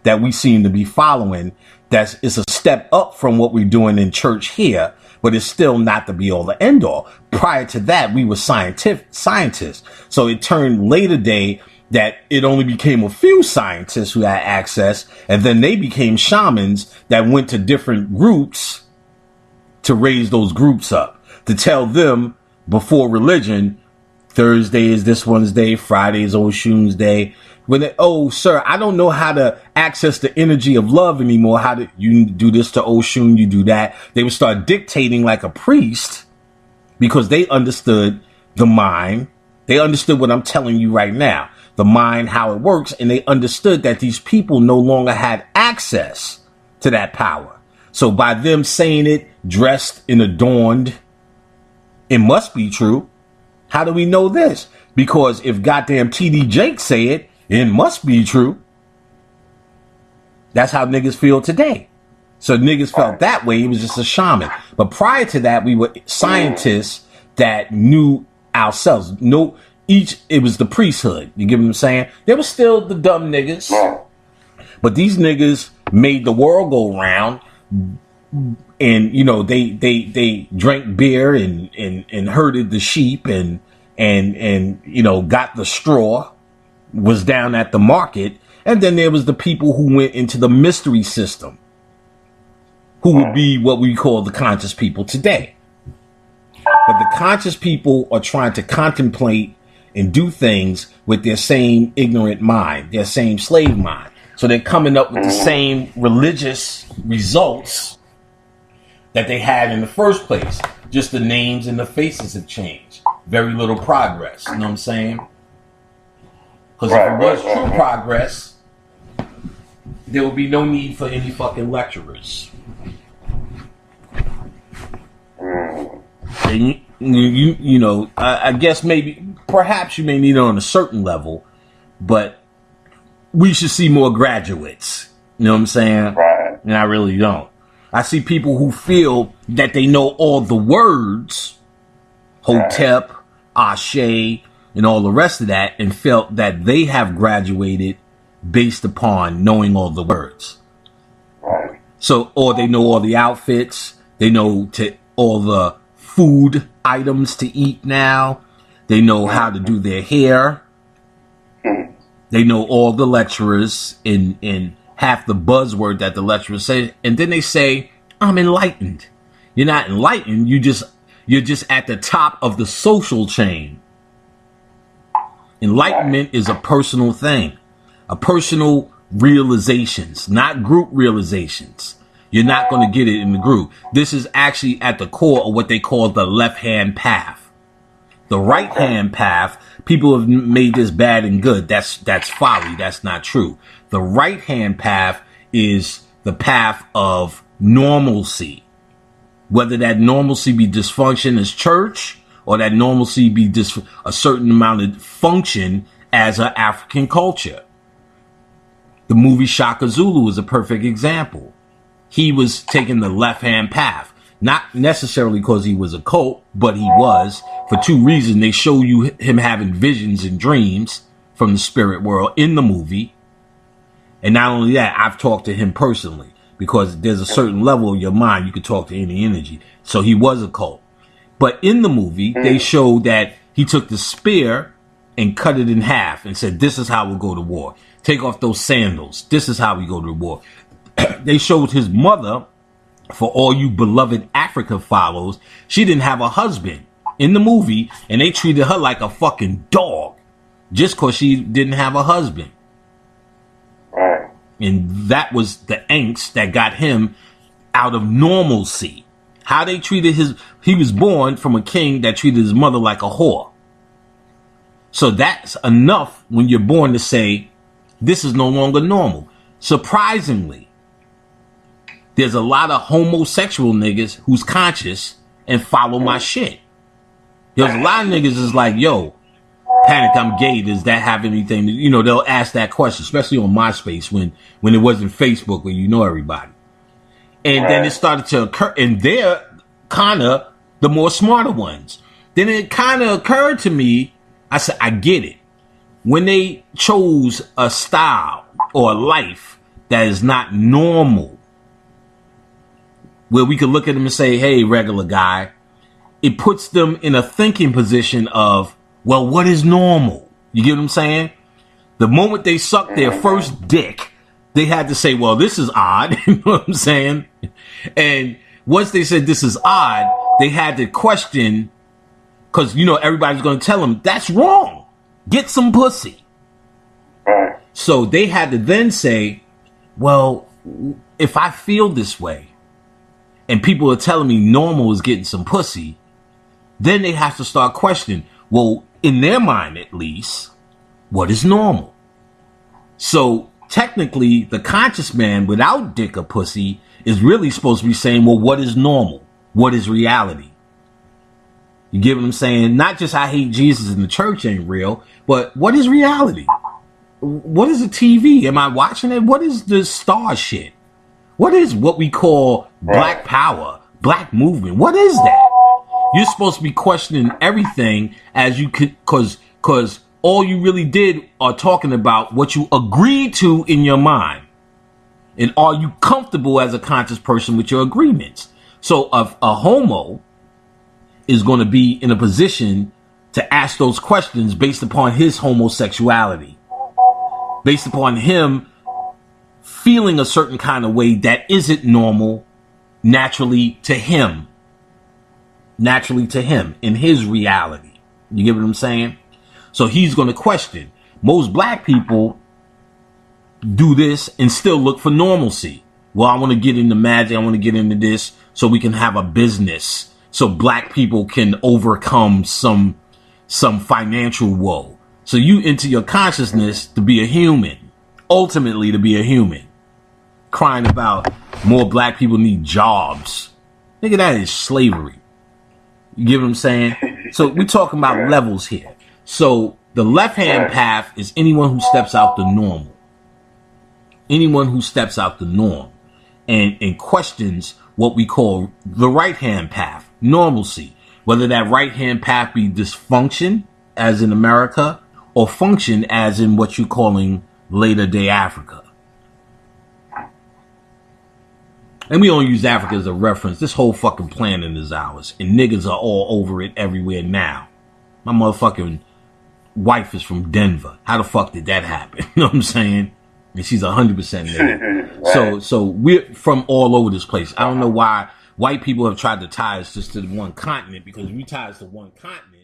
that we seem to be following. It's a step up from what we're doing in church here, but it's still not the be all the end all. Prior to that, we were scientists. So it turned later day that it only became a few scientists who had access, and then they became shamans that went to different groups to raise those groups up, to tell them before religion, Thursday is this one's day, Friday is Oshun's day. When they, oh, sir, I don't know how to access the energy of love anymore. How do you do this to Oshun? You do that. They would start dictating like a priest because they understood the mind. They understood what I'm telling you right now, the mind, how it works. And they understood that these people no longer had access to that power. So by them saying it, dressed and adorned, it must be true. How do we know this? Because if goddamn TD Jake say it, it must be true. That's how niggas feel today. So niggas felt that way. It was just a shaman. But prior to that, we were scientists that knew ourselves. It was the priesthood. You get what I'm saying? There was still the dumb niggas. But these niggas made the world go round. And, you know, they drank beer and herded the sheep and, you know, got the straw, was down at the market. And then there was the people who went into the mystery system, who would be what we call the conscious people today. But the conscious people are trying to contemplate and do things with their same ignorant mind, their same slave mind. So they're coming up with the same religious results that they had in the first place. Just the names and the faces have changed. Very little progress. You know what I'm saying? Because if it was true progress, there would be no need for any fucking lecturers. And you know, I guess perhaps you may need it on a certain level, but we should see more graduates. You know what I'm saying? Right. And I really don't. I see people who feel that they know all the words, Hotep, Ashe, and all the rest of that, and felt that they have graduated based upon knowing all the words. Right. So, or they know all the outfits, they know all the food items to eat now, they know how to do their hair, they know all the lecturers in half the buzzword that the lecturers say, and then they say, I'm enlightened. You're not enlightened, you're just at the top of the social chain. Enlightenment is a personal thing, a personal realizations, not group realizations. You're not going to get it in the group. This is actually at the core of what they call the left-hand path. The right-hand path, people have made this bad and good. That's folly. That's not true. The right-hand path is the path of normalcy. Whether that normalcy be dysfunction as church, or that normalcy be a certain amount of function as an African culture. The movie Shaka Zulu is a perfect example. He was taking the left-hand path. Not necessarily because he was a cult, but he was. For two reasons. They show you him having visions and dreams from the spirit world in the movie. And not only that, I've talked to him personally. Because there's a certain level of your mind you can talk to any energy. So he was a cult. But in the movie, they showed that he took the spear and cut it in half and said, this is how we'll go to war. Take off those sandals. This is how we go to war. They showed his mother, for all you beloved Africa follows, she didn't have a husband in the movie, and they treated her like a fucking dog just because she didn't have a husband. Right. And that was the angst that got him out of normalcy. How they treated he was born from a king that treated his mother like a whore. So that's enough when you're born to say, this is no longer normal. Surprisingly, there's a lot of homosexual niggas who's conscious and follow my shit. There's a lot of niggas is like, yo, Panic, I'm gay. Does that have anything to, they'll ask that question, especially on MySpace when it wasn't Facebook where you know everybody. And then it started to occur, and they're kind of the more smarter ones. Then it kind of occurred to me, I said, I get it. When they chose a style or a life that is not normal, where we could look at them and say, hey, regular guy, it puts them in a thinking position of, well, what is normal? You get what I'm saying? The moment they sucked their first dick, they had to say, well, this is odd. You know what I'm saying? And once they said this is odd, they had to question, because, you know, everybody's going to tell them that's wrong. Get some pussy. Right. So they had to then say, well, if I feel this way and people are telling me normal is getting some pussy, then they have to start questioning, well, in their mind at least, what is normal? So technically, the conscious man without dick or pussy is really supposed to be saying, well, what is normal? What is reality? You get what I'm saying? Not just I hate Jesus and the church ain't real, but what is reality? What is a TV? Am I watching it? What is the star shit? What is what we call black power, black movement? What is that? You're supposed to be questioning everything as you could, cause all you really did are talking about what you agreed to in your mind. And are you comfortable as a conscious person with your agreements? So a homo is going to be in a position to ask those questions based upon his homosexuality, based upon him feeling a certain kind of way that isn't normal naturally to him in his reality. You get what I'm saying? So he's going to question. Most black people do this and still look for normalcy. Well, I want to get into magic. I want to get into this so we can have a business, so black people can overcome some financial woe. So you into your consciousness to be a human, ultimately to be a human, crying about more black people need jobs. Nigga, that is slavery. You get what I'm saying? So we're talking about levels here. So the left-hand path is anyone who steps out the normal. Anyone who steps out the norm and questions what we call the right-hand path, normalcy. Whether that right-hand path be dysfunction, as in America, or function, as in what you're calling later-day Africa. And we don't use Africa as a reference. This whole fucking planet is ours. And niggas are all over it everywhere now. My motherfucking wife is from Denver. How the fuck did that happen? You know what I'm saying? And she's 100% nigga. Right. So we're from all over this place. I don't know why white people have tried to tie us just to the one continent, because if we tie us to one continent,